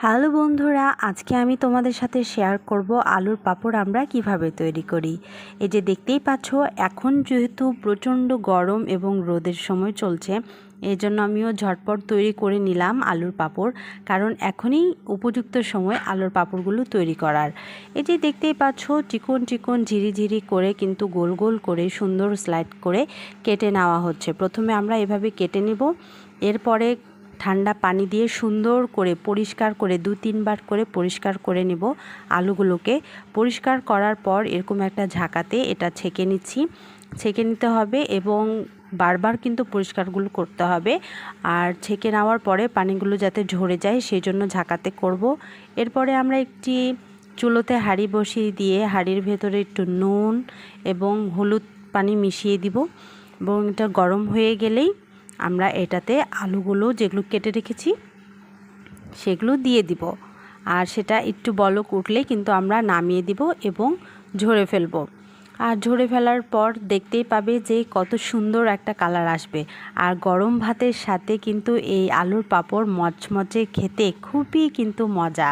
Hello বন্ধুরা, আজকে আমি তোমাদের সাথে শেয়ার করব আলুর পাঁপড় আমরা কিভাবে তৈরি করি। এই যে দেখতেই পাচ্ছ, এখন যেহেতু প্রচণ্ড গরম এবং রোদের সময় চলছে, এই জন্য আমিও ঝটপট তৈরি করে নিলাম আলুর পাঁপড়, কারণ এখনই উপযুক্ত সময় আলুর পাঁপড়গুলো তৈরি করার। এই যে দেখতেই পাচ্ছ, চিকন চিকন ঝিরিঝিরি করে কিন্তু গোল গোল করে সুন্দর স্লাইড করে কেটে নেওয়া হচ্ছে। প্রথমে আমরা এভাবে কেটে নেব, এরপরে ঠান্ডা পানি দিয়ে সুন্দর করে পরিষ্কার করে 2-3 বার করে পরিষ্কার করে নেব আলুগুলোকে। পরিষ্কার করার পর এরকম একটা ঝাঁকাতে এটা ছেঁকে নিতে হবে এবং বারবার কিন্তু পরিষ্কারগুলো করতে হবে। আর ছেঁকে নেওয়ার পরে পানিগুলো যাতে ঝরে যায় সেই জন্য ঝাঁকাতে করব। এরপরে আমরা একটি চুলোতে হাঁড়ি বসিয়ে দিয়ে হাঁড়ির ভেতরে একটু নুন এবং হলুদ পানি মিশিয়ে দিব এবং এটা গরম হয়ে গেলেই আমরা এটাতে আলুগুলো যেগুলো কেটে রেখেছি সেগুলো দিয়ে দিব। আর সেটা একটু বলক উঠলে কিন্তু আমরা নামিয়ে দিব এবং ঝরে ফেলব। আর ঝরে ফেলার পর দেখতেই পাবে যে কত সুন্দর একটা কালার আসবে। আর গরম ভাতের সাথে কিন্তু এই আলুর পাঁপড় মচমচে খেতে খুবই কিন্তু মজা।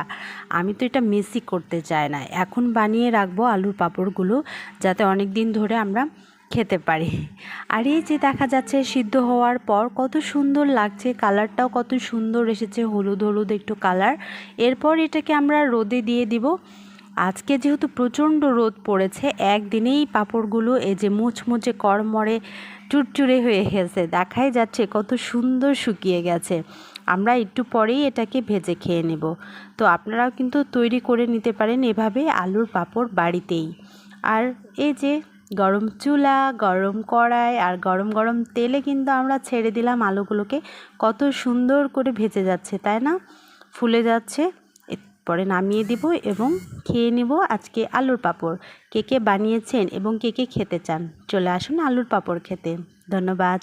আমি তো এটা মিসই করতে চাই না। এখন বানিয়ে রাখবো আলুর পাঁপড়গুলো, যাতে অনেক দিন ধরে আমরা খেতে পারি। আর এই যে দেখা যাচ্ছে সিদ্ধ হওয়ার পর কত সুন্দর লাগছে, কালারটাও কত সুন্দর এসেছে, হলুদ হলুদ একটু কালার। এরপর এটাকে আমরা রোদে দিয়ে দিব। আজকে যেহেতু প্রচণ্ড রোদ পড়েছে, একদিনেই পাঁপড়গুলো এই যে মুচমুচে কড়মড়ে চুরচুরে হয়ে গেছে, দেখাই যাচ্ছে কত সুন্দর শুকিয়ে গেছে। আমরা একটু পরেই এটাকে ভেজে খেয়ে নেব। তো আপনারাও কিন্তু তৈরি করে নিতে পারেন এভাবে আলুর পাঁপড় বাড়িতেই। আর এই যে গরম চুলা, গরম কড়াই আর গরম গরম তেলে কিন্তু আমরা ছেড়ে দিলাম আলুগুলোকে, কত সুন্দর করে ভেজে যাচ্ছে তাই না, ফুলে যাচ্ছে। পরে নামিয়ে দিব এবং খেয়ে নেব আজকে আলুর পাঁপড়। কে কে বানিয়েছেন এবং কে কে খেতে চান, চলে আসুন আলুর পাঁপড় খেতে। ধন্যবাদ।